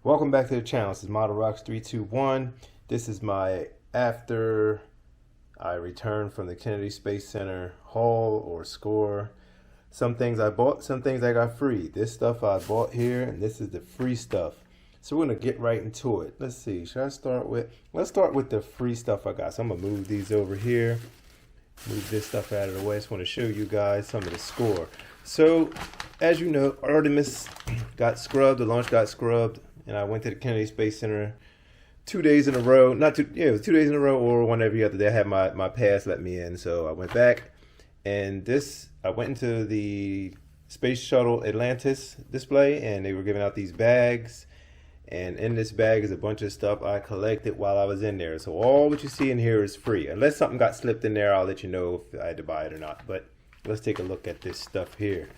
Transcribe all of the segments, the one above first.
Welcome back to the channel. This is Model Rocks 321. This is my after I returned from the Kennedy Space Center haul or score. Some things I bought, some things I got free. This stuff I bought here, and this is the free stuff. So we're gonna get right into it. Let's see, should I start with, let's start with the free stuff I got. So I'm gonna move these over here, move this stuff out of the way. I just wanna show you guys some of the score. So as you know, Artemis got scrubbed, the launch got scrubbed, and I went to the Kennedy Space Center 2 days in a row. It was 2 days in a row, or one every other day. I had my pass let me in, so I went back. And I went into the Space Shuttle Atlantis display, and they were giving out these bags. And in this bag is a bunch of stuff I collected while I was in there. So all what you see in here is free. Unless something got slipped in there, I'll let you know if I had to buy it or not. But let's take a look at this stuff here.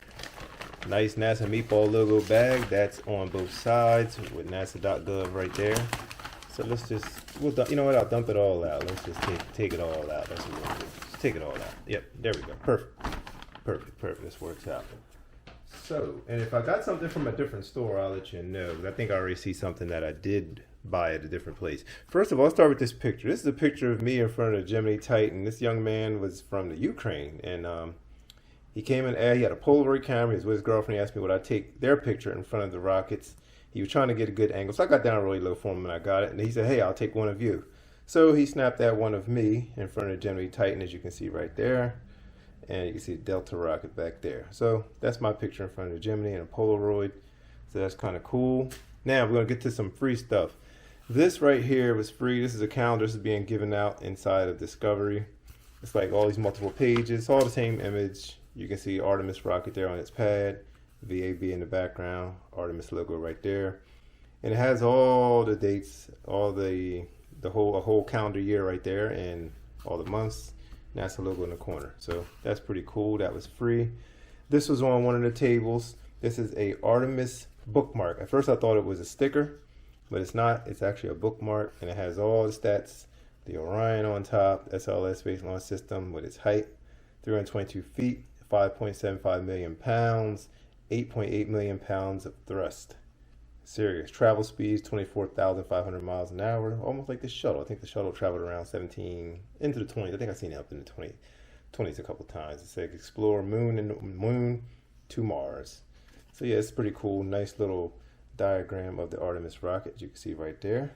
Nice NASA meatball logo bag. That's on both sides with NASA.gov right there. So let's just, you know what? I'll dump it all out. Let's just take it all out. That's what we'll do. Just take it all out. Yep, there we go. Perfect. Perfect. This works out. So, and if I got something from a different store, I'll let you know. I think I already see something that I did buy at a different place. First of all, I'll start with this picture. This is a picture of me in front of the Gemini Titan. This young man was from the Ukraine, and he came in, he had a Polaroid camera. He was with his girlfriend. He asked me would I take their picture in front of the rockets. He was trying to get a good angle. So I got down really low for him and I got it. And he said, hey, I'll take one of you. So he snapped that one of me in front of the Gemini Titan, as you can see right there. And you can see the Delta rocket back there. So that's my picture in front of the Gemini and a Polaroid. So that's kind of cool. Now we're going to get to some free stuff. This right here was free. This is a calendar. This is being given out inside of Discovery. It's like all these multiple pages, all the same image. You can see Artemis rocket there on its pad, VAB in the background, Artemis logo right there. And it has all the dates, all a whole calendar year right there, and all the months, NASA logo in the corner. So that's pretty cool. That was free. This was on one of the tables. This is a Artemis bookmark. At first I thought it was a sticker, but it's not. It's actually a bookmark, and it has all the stats. The Orion on top, SLS Space Launch System with its height, 322 feet, 5.75 million pounds, 8.8 million pounds of thrust. Serious. Travel speeds, 24,500 miles an hour, almost like the shuttle. I think the shuttle traveled around 17 into the 20s. I think I've seen it up in the 20s a couple times. It said explore moon to Mars. So yeah, it's pretty cool. Nice little diagram of the Artemis rocket, you can see right there.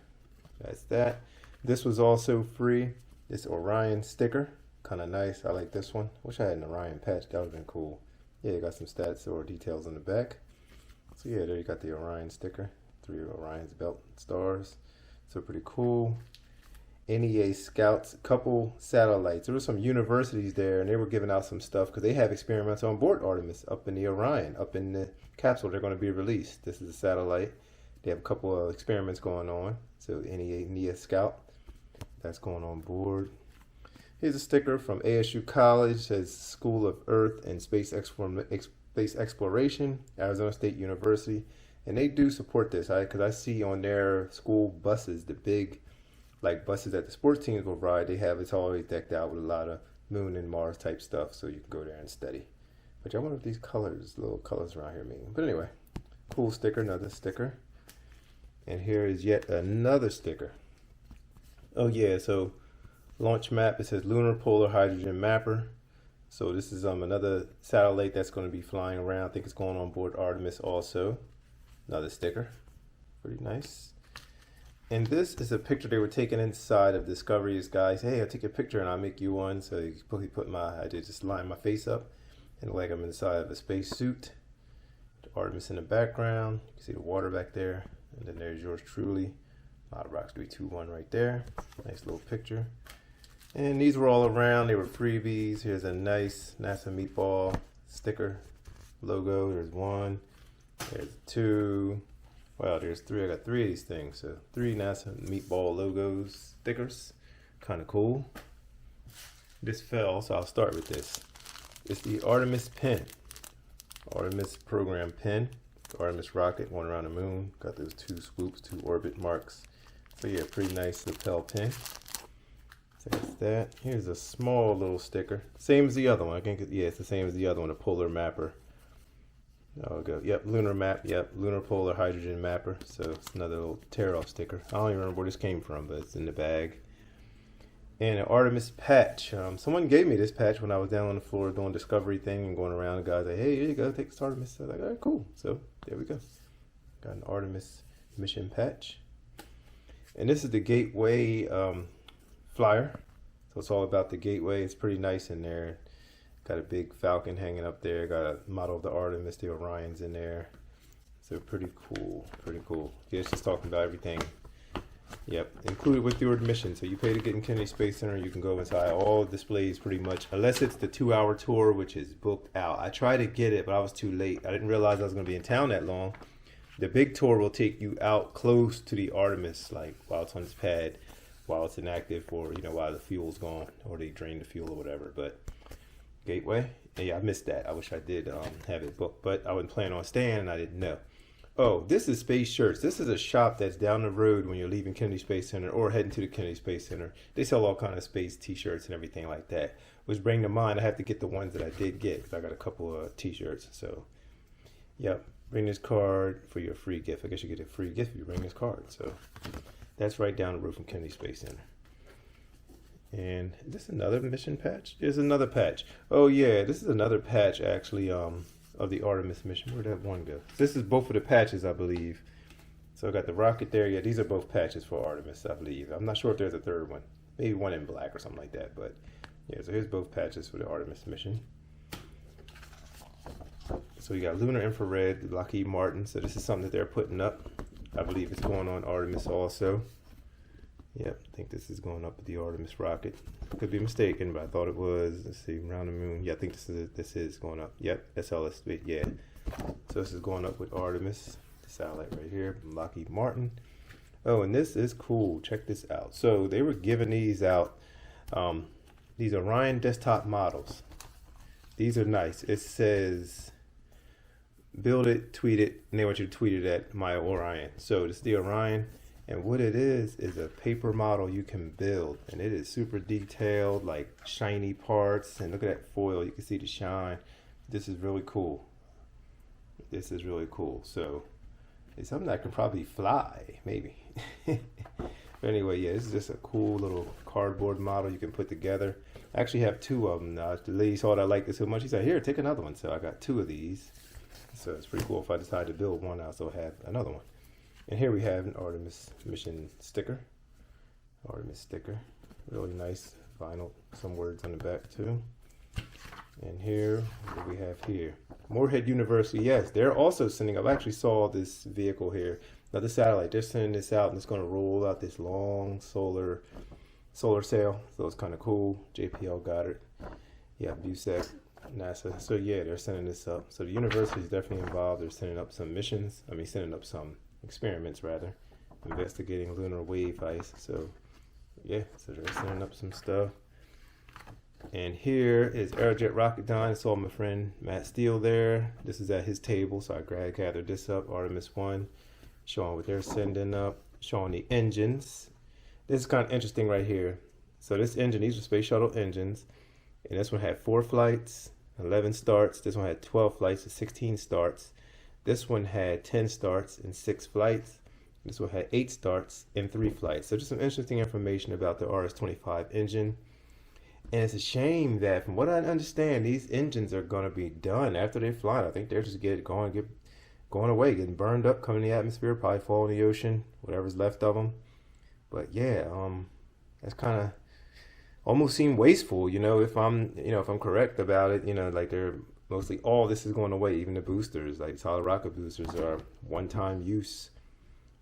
That's that. This was also free. This Orion sticker, kind of nice. I like this one. Wish I had an Orion patch. That would have been cool. Yeah, you got some stats or details on the back. So yeah, there you got the Orion sticker. 3 Orion's belt stars. So pretty cool. NEA Scouts, couple satellites. There were some universities there, and they were giving out some stuff because they have experiments on board Artemis up in the Orion, up in the capsule. They're going to be released. This is a satellite. They have a couple of experiments going on. So NEA Scout, that's going on board. Here's a sticker from ASU College. It says School of Earth and Space Exploration, Arizona State University. And they do support this, because I see on their school buses, the big like buses that the sports teams will ride, it's always decked out with a lot of moon and Mars type stuff, so you can go there and study. But I wonder what these little colors around here mean. But anyway, cool sticker, another sticker. And here is yet another sticker. Oh yeah, so launch map, it says Lunar Polar Hydrogen Mapper. So this is another satellite that's going to be flying around. I think it's going on board Artemis also. Another sticker. Pretty nice. And this is a picture they were taking inside of Discovery's guys. Hey, I'll take a picture and I'll make you one. So you I did just line my face up and like I'm inside of a space suit. Artemis in the background. You can see the water back there. And then there's yours truly. Model Rocks 321 right there. Nice little picture. And these were all around. They were freebies. Here's a nice NASA meatball sticker logo. There's one. There's two. Wow, there's three. I got 3 of these things. So 3 NASA meatball logos, stickers. Kind of cool. This fell, so I'll start with this. It's the Artemis pin. Artemis program pin. The Artemis rocket going around the moon. Got those 2 swoops, 2 orbit marks. So yeah, pretty nice lapel pin. So that's that. Here's a small little sticker. Same as the other one. I think, yeah, it's the same as the other one, a polar mapper. Oh, go. Yep, lunar map. Yep, lunar polar hydrogen mapper. So it's another little tear-off sticker. I don't even remember where this came from, but it's in the bag. And an Artemis patch. Someone gave me this patch when I was down on the floor doing discovery thing and going around. The guy's like, "Hey, here you go, take this Artemis." I was like, "All right, cool." So there we go. Got an Artemis mission patch. And this is the Gateway flyer. So it's all about the Gateway. It's pretty nice in there. Got a big falcon hanging up there. Got a model of the Artemis, the Orion's in there. So pretty cool, pretty cool. Yeah, it's just talking about everything. Yep, included with your admission. So you pay to get in Kennedy Space Center. You can go inside all displays pretty much, unless it's the 2-hour tour, which is booked out. I tried to get it, but I was too late. I didn't realize I was going to be in town that long. The big tour will take you out close to the Artemis, like while it's on its pad, while it's inactive, or while the fuel's gone, or they drain the fuel or whatever. But Gateway, yeah, I missed that. I wish I did have it booked, but I wasn't planning on staying, and I didn't know. Oh, this is Space Shirts. This is a shop that's down the road when you're leaving Kennedy Space Center or heading to the Kennedy Space Center. They sell all kind of space t-shirts and everything like that. Which bring to mind, I have to get the ones that I did get because I got a couple of t-shirts. So, yep, bring this card for your free gift. I guess you get a free gift if you bring this card. So, that's right down the road from Kennedy Space Center. And this is another mission patch. There's another patch. Oh yeah, this is another patch actually. Of the Artemis mission. Where'd that one go? This is both of the patches, I believe. So I got the rocket there. Yeah, these are both patches for Artemis, I believe. I'm not sure if there's a third one. Maybe one in black or something like that. But yeah, so here's both patches for the Artemis mission. So you got lunar infrared, Lockheed Martin. So this is something that they're putting up. I believe it's going on Artemis also. Yep, I think this is going up with the Artemis rocket. Could be mistaken, but I thought it was. Let's see, around the moon. Yeah, I think this is going up. Yep, SLS. Yeah. So this is going up with Artemis, the satellite right here from Lockheed Martin. Oh, and this is cool. Check this out. So they were giving these out. These Orion desktop models. These are nice. It says, build it, tweet it, and they want you to tweet it at my Orion. So this is the Orion. And what it is a paper model you can build, and it is super detailed, like shiny parts. And look at that foil, you can see the shine. This is really cool. This is really cool. So it's something that can probably fly, maybe. But anyway, yeah, this is just a cool little cardboard model you can put together. I actually have two of them. The lady saw that I liked it so much, she said, "Here, take another one." So I got two of these. So it's pretty cool. If I decide to build one, I also have another one. And here we have an Artemis mission sticker. Artemis sticker. Really nice vinyl. Some words on the back too. And here, what do we have here? Moorhead University. Yes, they're also sending up. I actually saw this vehicle here. Another satellite. They're sending this out and it's going to roll out this long solar sail. So it's kind of cool. JPL got it. Yeah, BUSEC, NASA. So yeah, they're sending this up. So the university is definitely involved. They're sending up some missions. Sending up some experiments rather, investigating lunar wave ice. So yeah, so they're sending up some stuff. And here is Aerojet Rocketdyne. I saw my friend Matt Steele there. This is at his table, so I gathered this up. Artemis 1, showing what they're sending up, showing the engines. This is kind of interesting right here. So this engine, these are space shuttle engines, and this one had 4 flights, 11 starts. This one had 12 flights and 16 starts. This one had 10 starts and 6 flights. This one had 8 starts and 3 flights. So just some interesting information about the RS-25 engine. And it's a shame that, from what I understand, these engines are going to be done after they fly. I think they're just going away, getting burned up, coming in the atmosphere, probably fall in the ocean, whatever's left of them. But yeah, that's kind of almost seem wasteful, if I'm correct about it, like they're mostly all this is going away. Even the boosters, like solid rocket boosters, are one-time use.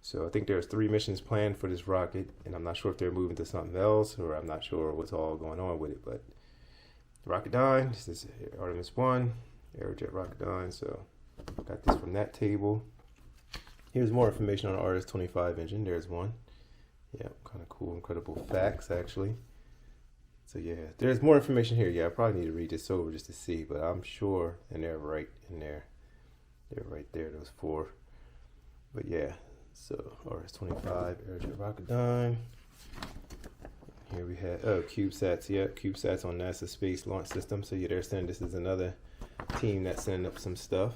So I think there's 3 missions planned for this rocket, and I'm not sure if they're moving to something else, or I'm not sure what's all going on with it. But Rocketdyne, this is Artemis 1, Aerojet Rocketdyne. So got this from that table. Here's more information on the RS-25 engine. There's one. Yeah, kind of cool, incredible facts actually. So yeah, there's more information here. Yeah, I probably need to read this over just to see, but I'm sure, and they're right in there. They're right there, those 4. But yeah, so RS-25, Aerojet Rocketdyne. Here we have, CubeSats. Yeah, CubeSats on NASA Space Launch System. So yeah, they're saying this is another team that's sending up some stuff.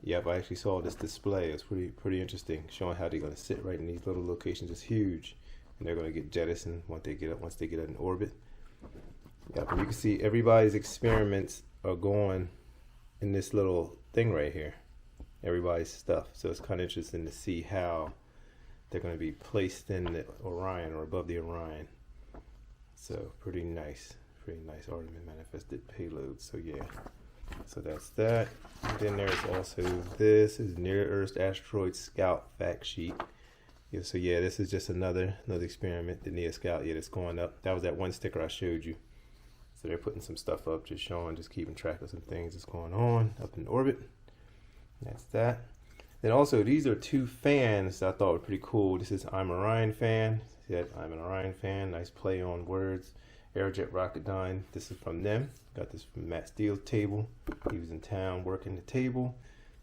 Yep, I actually saw this display. It's pretty interesting, showing how they're going to sit right in these little locations. It's huge, and they're going to get jettisoned once they get up in orbit. Yep, and you can see everybody's experiments are going in this little thing right here. Everybody's stuff. So it's kind of interesting to see how they're going to be placed in the Orion or above the Orion. So pretty nice Artemis manifested payload. So yeah, so that's that. And then there's also this is Near Earth Asteroid Scout fact sheet. Yeah, so yeah, this is just another experiment, the Near Scout. Yeah, that's going up. That was that one sticker I showed you. So they're putting some stuff up, just keeping track of some things that's going on up in orbit. That's that. Then also, these are two fans that I thought were pretty cool. This is I'm Orion fan. See that? I'm an Orion fan. Nice play on words. Aerojet Rocketdyne. This is from them. Got this from Matt Steele's table. He was in town working the table.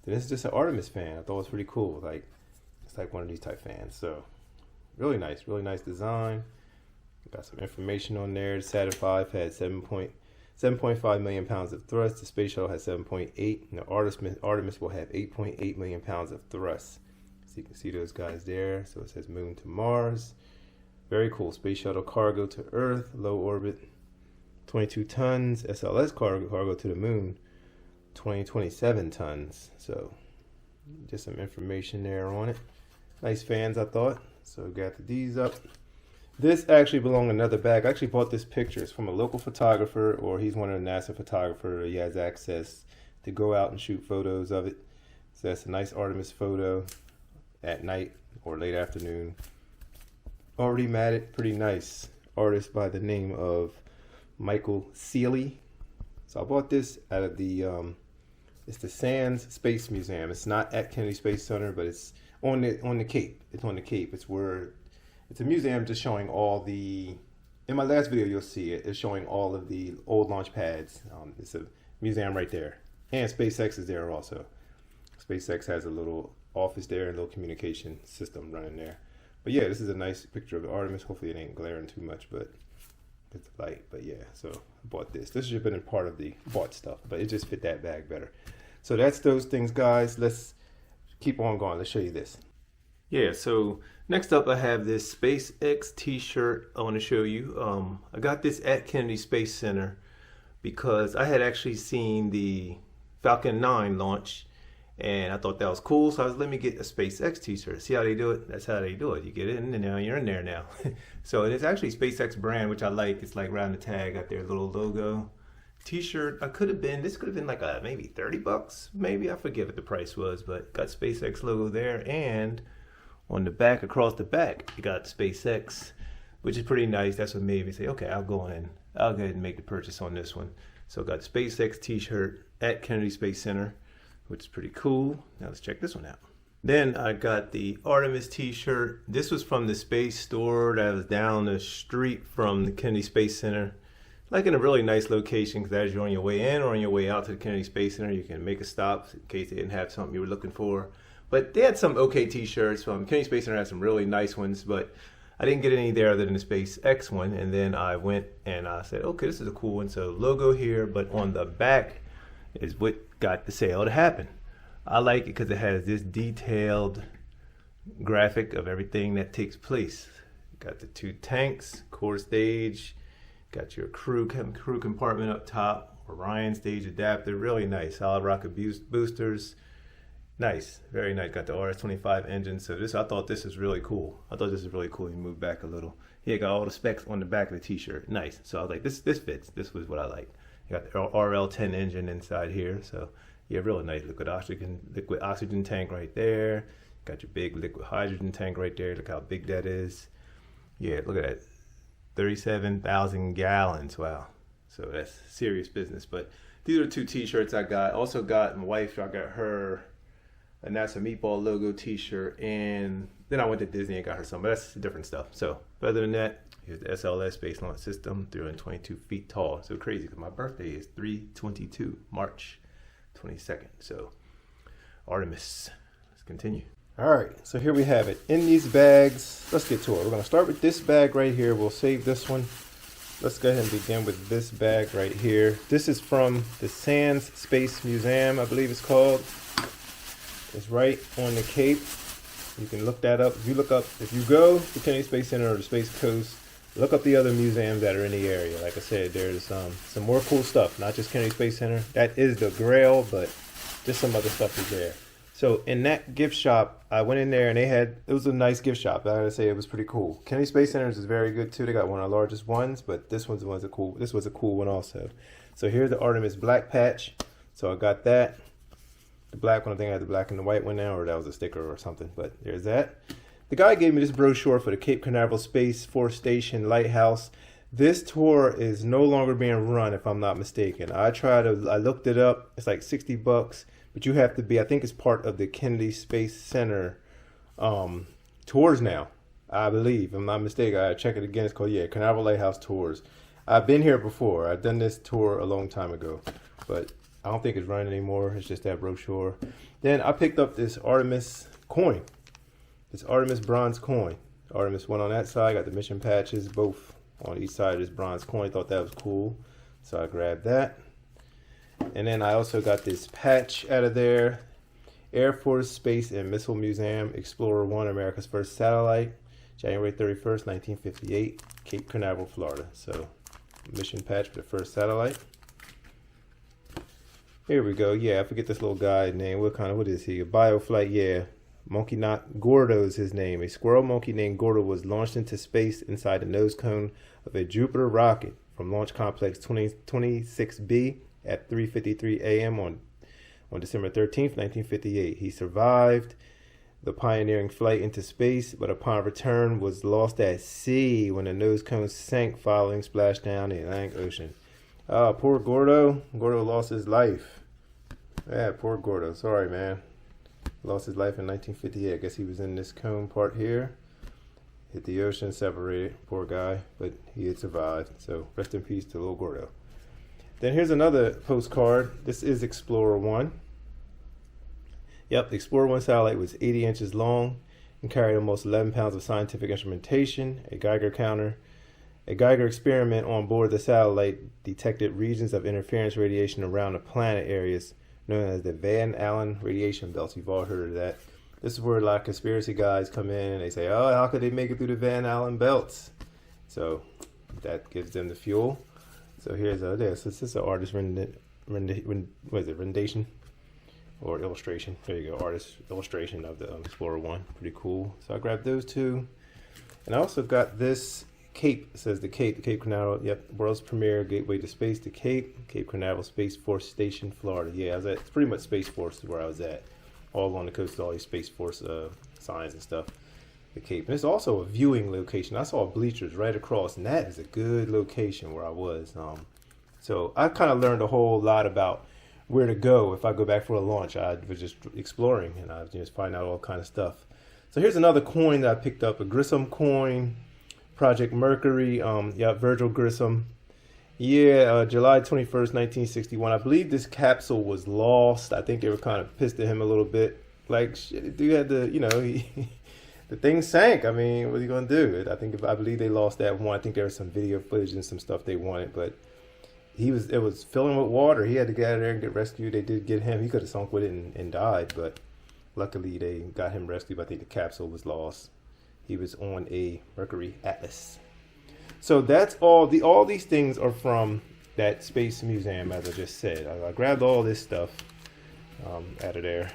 Then this is just an Artemis fan. I thought it was pretty cool. Like, it's like one of these type fans. So really nice design. Got some information on there. The Saturn V had 7.5 million pounds of thrust. The space shuttle has 7.8. And the Artemis will have 8.8 million pounds of thrust. So you can see those guys there. So it says moon to Mars. Very cool. Space shuttle cargo to Earth, low orbit, 22 tons. SLS cargo to the moon, 27 tons. So just some information there on it. Nice fans, I thought. So got these up. This actually belonged in another bag. I actually bought this picture. It's from a local photographer, or he's one of the NASA photographers. He has access to go out and shoot photos of it. So that's a nice Artemis photo at night or late afternoon. Already matted, pretty nice. Artist by the name of Michael Seeley. So I bought this out of the it's the Sands Space Museum. It's not at Kennedy Space Center, but it's on the Cape. It's on the Cape. It's a museum just showing all the. In my last video, you'll see it. It's showing all of the old launch pads. It's a museum right there, and SpaceX is there also. SpaceX has a little office there, a little communication system running there. But yeah, this is a nice picture of the Artemis. Hopefully it ain't glaring too much, but it's light. But yeah, so I bought this. This should have been a part of the bought stuff, but it just fit that bag better. So that's those things, guys. Let's keep on going. Let's show you this. Yeah, so next up I have this SpaceX t-shirt I want to show you. I got this at Kennedy Space Center because I had actually seen the Falcon 9 launch and I thought that was cool, so I was let me get a SpaceX t-shirt. See how they do it? That's how they do it. You get it in and now you're in there now. So it's actually SpaceX brand, which I like. It's like around the tag, got their little logo. T-shirt, this could have been like maybe 30 bucks, maybe. I forget what the price was, but got SpaceX logo there, and on the back, across the back, you got SpaceX, which is pretty nice. That's what made me say, okay, I'll go ahead and make the purchase on this one. So got the SpaceX t-shirt at Kennedy Space Center, which is pretty cool. Now let's check this one out. Then I got the Artemis t-shirt. This was from the space store that was down the street from the Kennedy Space Center. Like in a really nice location, because as you're on your way in or on your way out to the Kennedy Space Center, you can make a stop in case they didn't have something you were looking for. But they had some okay t-shirts. Kennedy Space Center had some really nice ones, but I didn't get any there other than the SpaceX one. And then I went and I said, okay, this is a cool one. So logo here, but on the back is what got the sale to happen. I like it because it has this detailed graphic of everything that takes place. Got the two tanks, core stage, got your crew compartment up top, Orion stage adapter, really nice. Solid rocket boosters. Nice, very nice. Got the RS-25 engine. So I thought this is really cool. You move back a little. Yeah, got all the specs on the back of the t-shirt. Nice. So I was like, this fits. This was what I like. You got the RL-10 engine inside here. So yeah, really nice. Liquid oxygen tank right there. Got your big liquid hydrogen tank right there. Look how big that is. Yeah, look at that. 37,000 gallons. Wow. So that's serious business. But these are the two t-shirts I got. Also got my wife, I got her a NASA Meatball logo t-shirt, and then I went to Disney and got her some, but that's different stuff. So other than that, here's the SLS Space Launch System, 322 feet tall. So crazy because my birthday is 3/22, March 22nd. So Artemis. Let's continue. All right, so here we have it in these bags. Let's get to it. We're going to start with this bag right here. We'll save this one. Let's go ahead and begin with this bag right here. This is from the Sands Space Museum, I believe it's called. It's right on the Cape. You can look that up. If you go to Kennedy Space Center or the Space Coast, look up the other museums that are in the area. Like I said, there's some more cool stuff, not just Kennedy Space Center. That is the Grail, but just some other stuff is there. So in that gift shop, I went in there and it was a nice gift shop. I gotta say it was pretty cool. Kennedy Space Center is very good too. They got one of the largest ones, but this was a cool one also. So here's the Artemis black patch. So I got that. The black one, I think I had the black and the white one now, or that was a sticker or something, but there's that. The guy gave me this brochure for the Cape Canaveral Space Force Station Lighthouse. This tour is no longer being run, if I'm not mistaken. I looked it up. It's like $60, but you have to be, I think it's part of the Kennedy Space Center tours now, I believe. If I'm not mistaken. I check it again. It's called, Canaveral Lighthouse Tours. I've been here before. I've done this tour a long time ago, but I don't think it's running anymore. It's just that brochure. Then I picked up this Artemis coin. This Artemis bronze coin. Artemis one on that side. Got the mission patches both on each side of this bronze coin. Thought that was cool, so I grabbed that. And then I also got this patch out of there. Air Force Space and Missile Museum, Explorer 1, America's first satellite, January 31st, 1958, Cape Canaveral, Florida. So mission patch for the first satellite. Here we go. Yeah, I forget this little guy's name. What is he? A bioflight, yeah. Monkey Not Gordo is his name. A squirrel monkey named Gordo was launched into space inside the nose cone of a Jupiter rocket from Launch Complex 26B at 3:53 a.m. on December 13th, 1958. He survived the pioneering flight into space, but upon return was lost at sea when the nose cone sank following splashdown in the Atlantic Ocean. Poor Gordo. Gordo lost his life. Yeah, poor Gordo. Sorry, man. Lost his life in 1958. I guess he was in this cone part here. Hit the ocean, separated. Poor guy. But he had survived. So rest in peace to little Gordo. Then here's another postcard. This is Explorer 1. Yep, the Explorer 1 satellite was 80 inches long and carried almost 11 pounds of scientific instrumentation, a Geiger counter. A Geiger experiment on board the satellite detected regions of interference radiation around the planet areas known as the Van Allen radiation belts. You've all heard of that. This is where a lot of conspiracy guys come in and they say, oh, how could they make it through the Van Allen belts? So that gives them the fuel. So here's this is an artist rendition or illustration. There you go, artist illustration of the Explorer 1. Pretty cool. So I grabbed those two. And I also got this Cape. It says the Cape Canaveral, world's premier gateway to space, the Cape Canaveral Space Force Station, Florida. Yeah, it's pretty much Space Force where I was at. All along the coast, all these Space Force signs and stuff. The Cape. And it's also a viewing location. I saw bleachers right across, and that is a good location where I was. So I kind of learned a whole lot about where to go if I go back for a launch. I was just exploring, and I was just finding out all kind of stuff. So here's another coin that I picked up, a Grissom coin. Project Mercury, Virgil Grissom. Yeah, July 21st, 1961. I believe this capsule was lost. I think they were kind of pissed at him a little bit. Like, shit, dude had to, the thing sank. I mean, what are you going to do? I believe they lost that one. I think there was some video footage and some stuff they wanted, but it was filling with water. He had to get out of there and get rescued. They did get him. He could have sunk with it and died, but luckily they got him rescued. I think the capsule was lost. He was on a Mercury Atlas. So that's all these things are from that space museum, as I just said. I grabbed all this stuff out of there.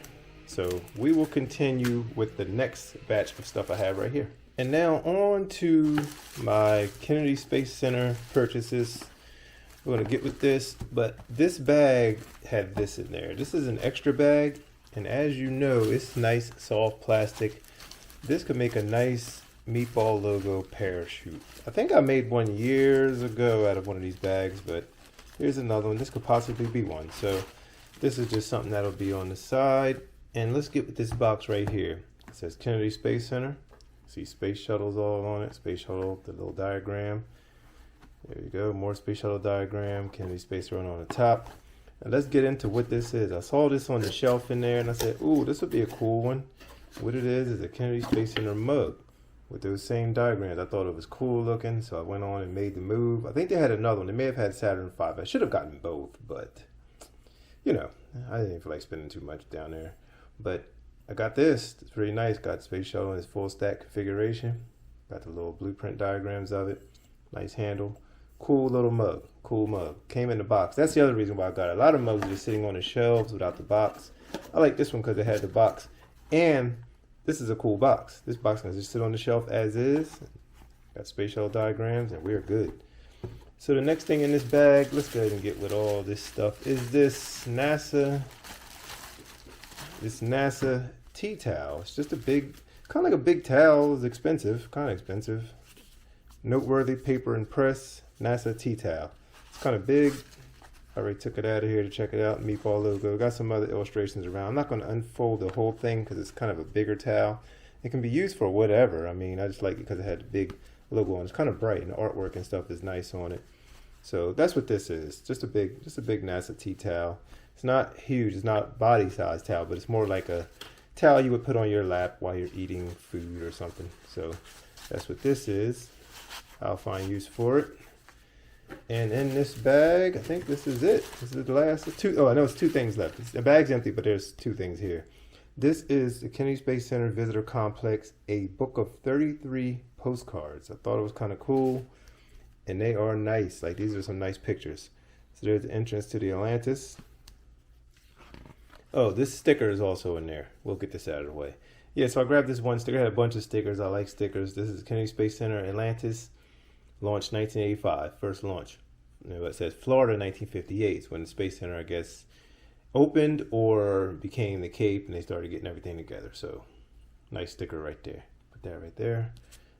So we will continue with the next batch of stuff I have right here. And now on to my Kennedy Space Center purchases. We're going to get with this, but this bag had this in there. This is an extra bag, and as you know, it's nice soft plastic. This could make a nice meatball logo parachute. I think I made one years ago out of one of these bags, but here's another one. This could possibly be one. So this is just something that'll be on the side. And let's get with this box right here. It says Kennedy Space Center. See space shuttles all on it. Space shuttle, the little diagram. There you go. More space shuttle diagram. Kennedy Space Center on the top. Now let's get into what this is. I saw this on the shelf in there and I said, ooh, this would be a cool one. What it is a Kennedy Space Center mug with those same diagrams. I thought it was cool looking, so I went on and made the move. I think they had another one. They may have had Saturn V. I should have gotten both, but I didn't feel like spending too much down there. But I got this. It's pretty nice. Got space shuttle in its full stack configuration. Got the little blueprint diagrams of it. Nice handle. Cool little mug. Cool mug. Came in the box. That's the other reason why I got it. A lot of mugs are just sitting on the shelves without the box. I like this one because it had the box. And this is a cool box. This box can just sit on the shelf as is. Got space shuttle diagrams, and we're good. So the next thing in this bag, let's go ahead and get with all this stuff, is this NASA tea towel. It's just a big, kind of like a big towel. It's expensive, kind of expensive. Noteworthy paper and press NASA tea towel. It's kind of big. I already took it out of here to check it out. Meatball logo. Got some other illustrations around. I'm not going to unfold the whole thing because it's kind of a bigger towel. It can be used for whatever. I mean, I just like it because it had the big logo on. It's kind of bright, and the artwork and stuff is nice on it. So that's what this is. Just a big NASA tea towel. It's not huge. It's not body size towel, but it's more like a towel you would put on your lap while you're eating food or something. So that's what this is. I'll find use for it. And in this bag, I think this is it. This is the last two. Oh, I know it's two things left. The bag's empty, but there's two things here. This is the Kennedy Space Center Visitor Complex, a book of 33 postcards. I thought it was kind of cool, and they are nice. Like, these are some nice pictures. So there's the entrance to the Atlantis. Oh, this sticker is also in there. We'll get this out of the way. Yeah, so I grabbed this one sticker. I had a bunch of stickers. I like stickers. This is Kennedy Space Center Atlantis, launched 1985, first launch. It says Florida 1958 is when the Space Center, I guess, opened or became the Cape, and they started getting everything together. So nice sticker right there. Put that right there.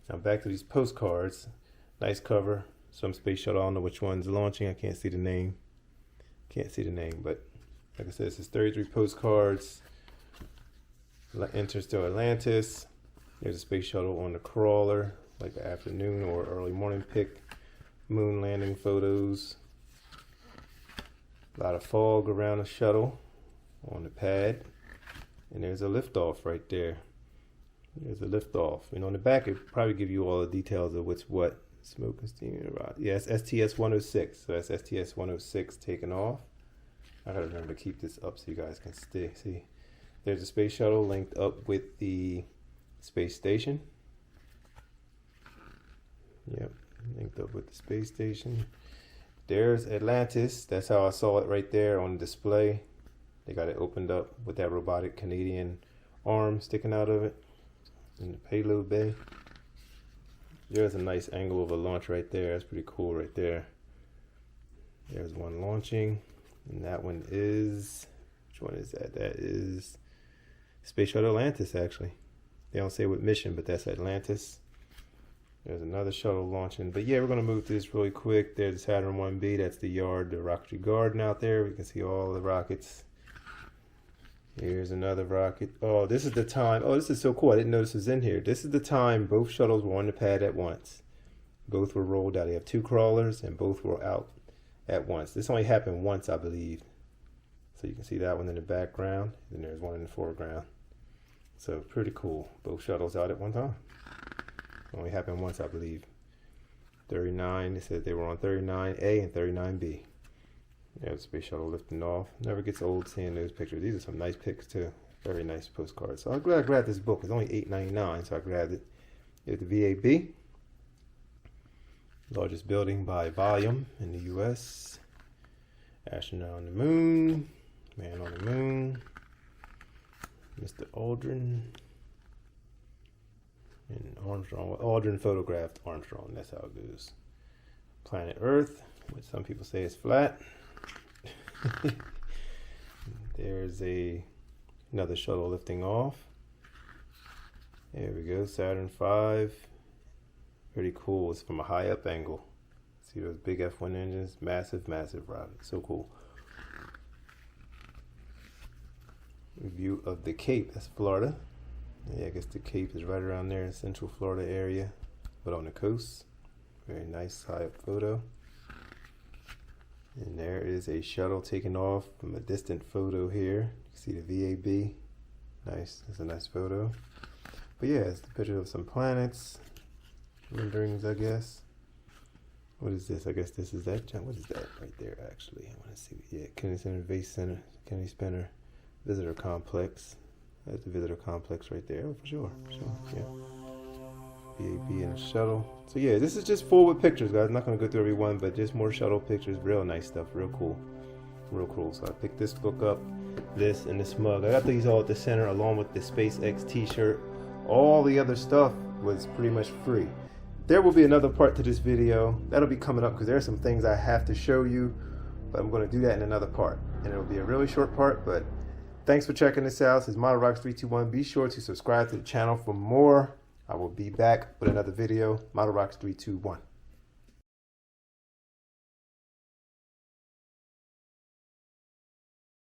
Now back to these postcards. Nice cover. Some space shuttle. I don't know which one's launching. I can't see the name. But like I said, this is 33 postcards. Enters to Atlantis. There's a space shuttle on the crawler, like the afternoon or early morning pic. Moon landing photos. A lot of fog around the shuttle on the pad. And there's a liftoff right there. There's a liftoff. And on the back, it probably give you all the details of what's what. Smoke and steam. Yes, STS 106. So that's STS 106 taking off. I gotta remember to keep this up so you guys can see. There's a space shuttle linked up with the space station. Yep, linked up with the space station. There's Atlantis. That's how I saw it right there on display. They got it opened up with that robotic Canadian arm sticking out of it in the payload bay. There's a nice angle of a launch right there. That's pretty cool right there. There's one launching. And that one is, which one is that? That is Space Shuttle Atlantis, actually. They don't say what mission, but that's Atlantis. There's another shuttle launching. But yeah, we're going to move through this really quick. There's the Saturn 1B. That's the yard, the rocketry garden out there. We can see all the rockets. Here's another rocket. Oh, this is the time. Oh, this is so cool. I didn't know this was in here. This is the time both shuttles were on the pad at once. Both were rolled out. They have two crawlers, and both were out at once. This only happened once, I believe. So you can see that one in the background, and there's one in the foreground. So pretty cool. Both shuttles out at one time. Only happened once, I believe. 39, they said they were on 39A and 39B. Yeah, the space shuttle lifting off. Never gets old seeing those pictures. These are some nice pics too. Very nice postcards. So I'm glad I grabbed this book. It's only $8.99, so I grabbed it. Here's the VAB. Largest building by volume in the U.S. Astronaut on the moon. Man on the moon. Mr. Aldrin. And Armstrong. Aldrin photographed Armstrong. That's how it goes. Planet Earth, which some people say is flat. There's another shuttle lifting off. There we go. Saturn V. Pretty cool. It's from a high up angle. See those big F1 engines? Massive, massive rocket. So cool. View of the Cape. That's Florida. Yeah, I guess the Cape is right around there in Central Florida area, but on the coast. Very nice high up photo. And there is a shuttle taking off from a distant photo here. You can see the VAB. Nice. That's a nice photo. But yeah, it's the picture of some planets. Renderings, I guess. What is this? I guess this is that. What is that right there, actually? I want to see. Yeah, Kennedy Center Space Center, Kennedy Center Visitor Complex. That's the visitor complex right there. Oh, for sure. Yeah. BAB and a shuttle. So yeah, this is just full with pictures, guys. I'm not going to go through every one, but just more shuttle pictures. Real nice stuff. Real cool. Real cool. So I picked this book up, this, and this mug. I got these all at the center along with the SpaceX t-shirt. All the other stuff was pretty much free. There will be another part to this video. That'll be coming up because there are some things I have to show you, but I'm going to do that in another part. And it'll be a really short part, but thanks for checking this out. This is ModelRocks321. Be sure to subscribe to the channel for more. I will be back with another video. ModelRocks321.